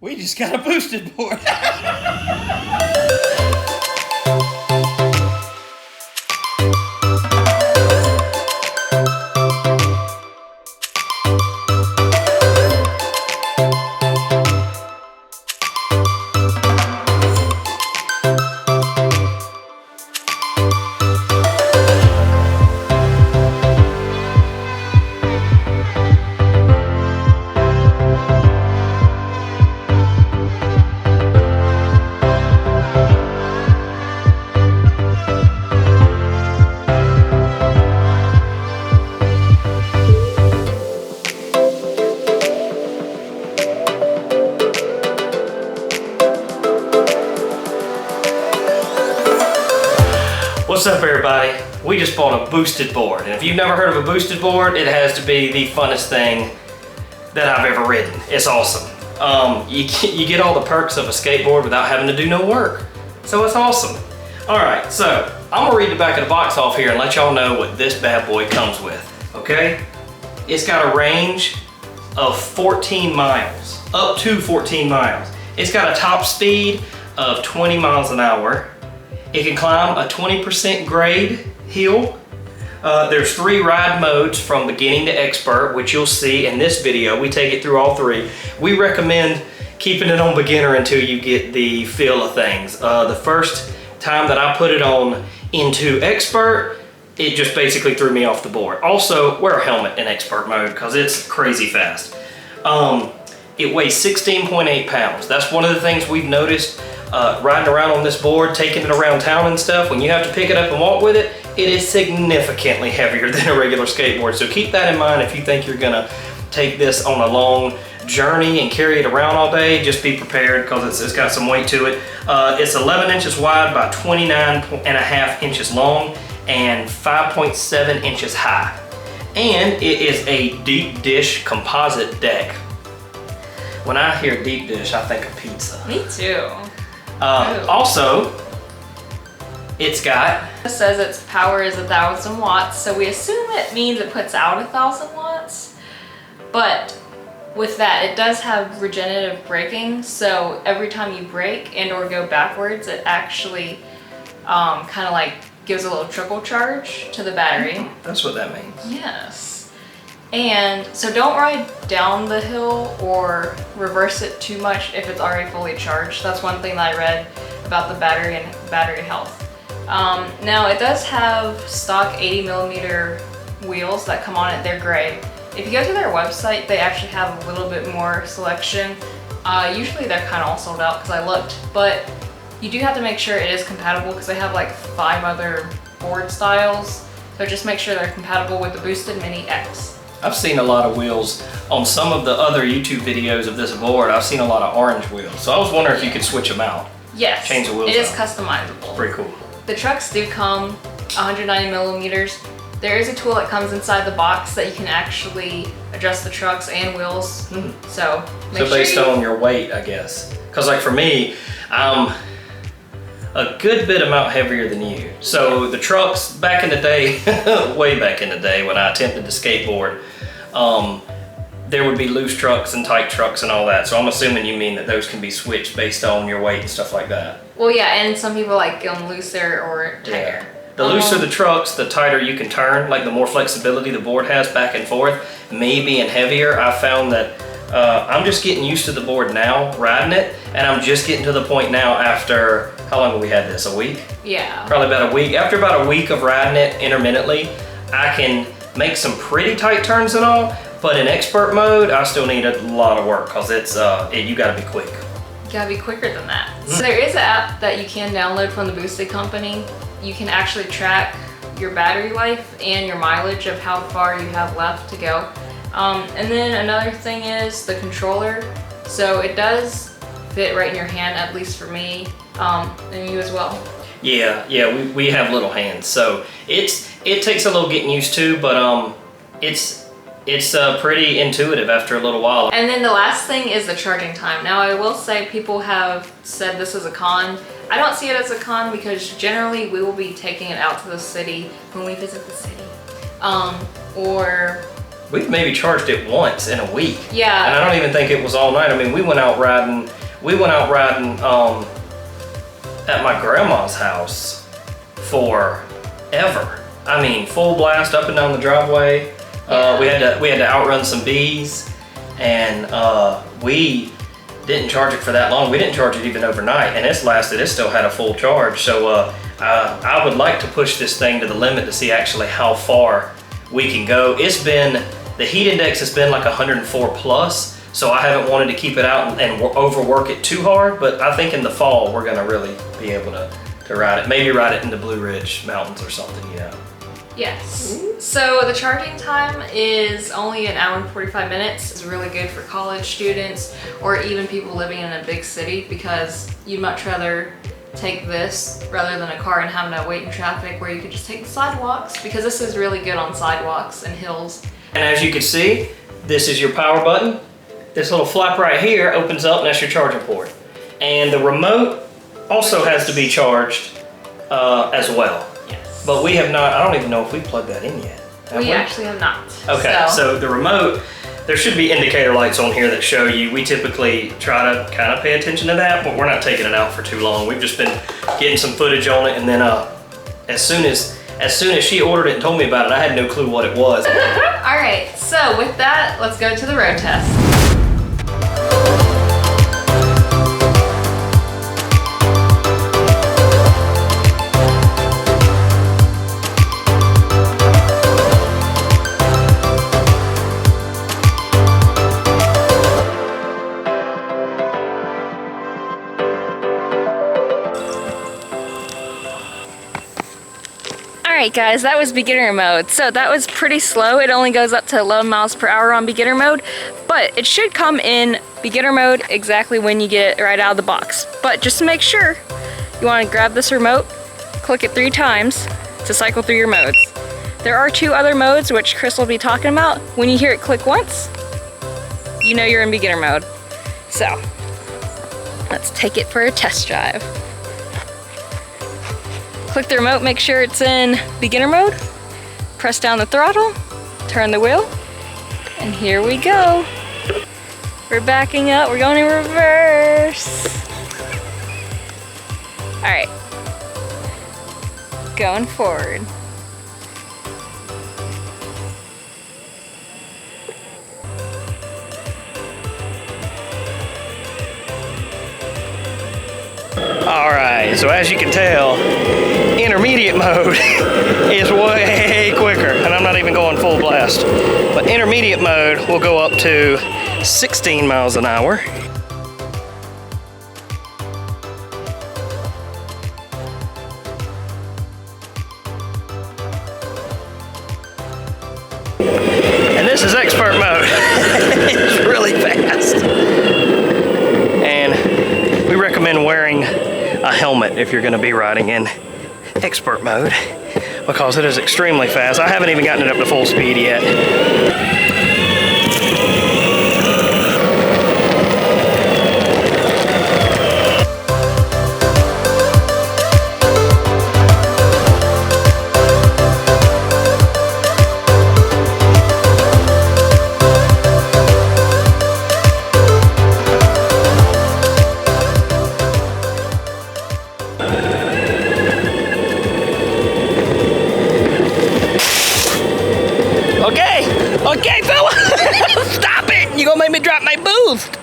We just got a boosted board. What's up, everybody? We just bought a boosted board, and if you've never heard of a boosted board, it has to be the funnest thing that I've ever ridden. It's awesome. You get all the perks of a skateboard without having to do no work, so it's awesome. All right, so I'm gonna read the back of the box off here and let y'all know what this bad boy comes with, okay? It's got a range of 14 miles, up to 14 miles. It's got a top speed of 20 miles an hour. It can climb a 20% grade hill. There's 3 ride modes from beginning to expert, which you'll see in this video. We take it through all 3. We recommend keeping it on beginner until you get the feel of things. The first time that I put it on into expert, it just basically threw me off the board. Also, wear a helmet in expert mode because it's crazy fast. It weighs 16.8 pounds. That's one of the things we've noticed riding around on this board, taking it around town and stuff. When you have to pick it up and walk with it, it is significantly heavier than a regular skateboard. So keep that in mind if you think you're gonna take this on a long journey and carry it around all day. Just be prepared because it's got some weight to it. It's 11 inches wide by 29.5 inches long and 5.7 inches high. And it is a deep dish composite deck. When I hear deep dish, I think of pizza. Me too. Also, it says its power is 1,000 watts, so we assume it means it puts out 1,000 watts. But with that, it does have regenerative braking, so every time you brake and or go backwards, it actually kind of like gives a little trickle charge to the battery. That's what that means. Yes. And so don't ride down the hill or reverse it too much if it's already fully charged. That's one thing that I read about the battery and battery health. Now it does have stock 80mm wheels that come on it. They're gray. If you go to their website, they actually have a little bit more selection. Usually they're kind of all sold out because I looked, but you do have to make sure it is compatible because they have like 5 other board styles. So just make sure they're compatible with the Boosted Mini X. I've seen a lot of wheels on some of the other YouTube videos of this board. I've seen a lot of orange wheels. So I was wondering if you could switch them out. Yes. Change the wheels It is out. customizable. Pretty cool. The trucks do come 190mm. There is a tool that comes inside the box that you can actually adjust the trucks and wheels. So based on your weight, I guess. Because like for me, I'm a good bit amount heavier than you. So the trucks back in the day, way back in the day when I attempted to skateboard, there would be loose trucks and tight trucks and all that. So I'm assuming you mean that those can be switched based on your weight and stuff like that. Well, yeah, and some people like them looser or tighter. Yeah. The looser the trucks, the tighter you can turn, like the more flexibility the board has back and forth. Me being heavier, I found that I'm just getting used to the board now, riding it, and I'm just getting to the point now after, how long have we had this, a week? Yeah. Probably about a week. After about a week of riding it intermittently, I can make some pretty tight turns and all, but in expert mode, I still need a lot of work because it's, you gotta be quick. You gotta be quicker than that. So there is an app that you can download from the Boosted company. You can actually track your battery life and your mileage of how far you have left to go. And then another thing is the controller. So it does fit right in your hand, at least for me, and you as well. Yeah, we have little hands, so it takes a little getting used to, but it's pretty intuitive after a little while. And then the last thing is the charging time. Now I will say people have said this is a con. I don't see it as a con because generally we will be taking it out to the city when we visit the city. Or we've maybe charged it once in a week. Yeah. And I don't even think it was all night. I mean, we went out riding at my grandma's house forever. I mean, full blast up and down the driveway. Yeah. We had to outrun some bees, and we didn't charge it for that long. We didn't charge it even overnight, and it still had a full charge. So I would like to push this thing to the limit to see actually how far we can go. The heat index has been like 104 plus, so I haven't wanted to keep it out and overwork it too hard, but I think in the fall we're gonna really be able to ride it. Maybe ride it in the Blue Ridge Mountains or something, you know. Yes. So the charging time is only an hour and 45 minutes. It's really good for college students or even people living in a big city, because you'd much rather take this rather than a car and having to wait in traffic, where you could just take the sidewalks, because this is really good on sidewalks and hills. And as you can see, this is your power button. This little flap right here opens up, and that's your charging port. And the remote also has to be charged as well. Yes. But we have not, I don't even know if we plugged that in yet. We actually have not. Okay, so the remote, there should be indicator lights on here that show you. We typically try to kind of pay attention to that, but we're not taking it out for too long. We've just been getting some footage on it, and then as soon as she ordered it and told me about it, I had no clue what it was. All right, so with that, let's go to the road test. Alright guys, that was beginner mode. So that was pretty slow. It only goes up to 11 miles per hour on beginner mode, but it should come in beginner mode exactly when you get it right out of the box. But just to make sure, you want to grab this remote, click it 3 times to cycle through your modes. There are 2 other modes which Chris will be talking about. When you hear it click once, you know you're in beginner mode. So, let's take it for a test drive. Click the remote, make sure it's in beginner mode, press down the throttle, turn the wheel, and here we go. We're backing up, we're going in reverse. All right, going forward. All right, so as you can tell, intermediate mode is way quicker, and I'm not even going full blast. But intermediate mode will go up to 16 miles an hour. And this is expert mode. It's really fast. And we recommend wearing a helmet if you're going to be riding in expert mode, because it is extremely fast. I haven't even gotten it up to full speed yet. Okay, fella, stop it! You're gonna make me drop my boost.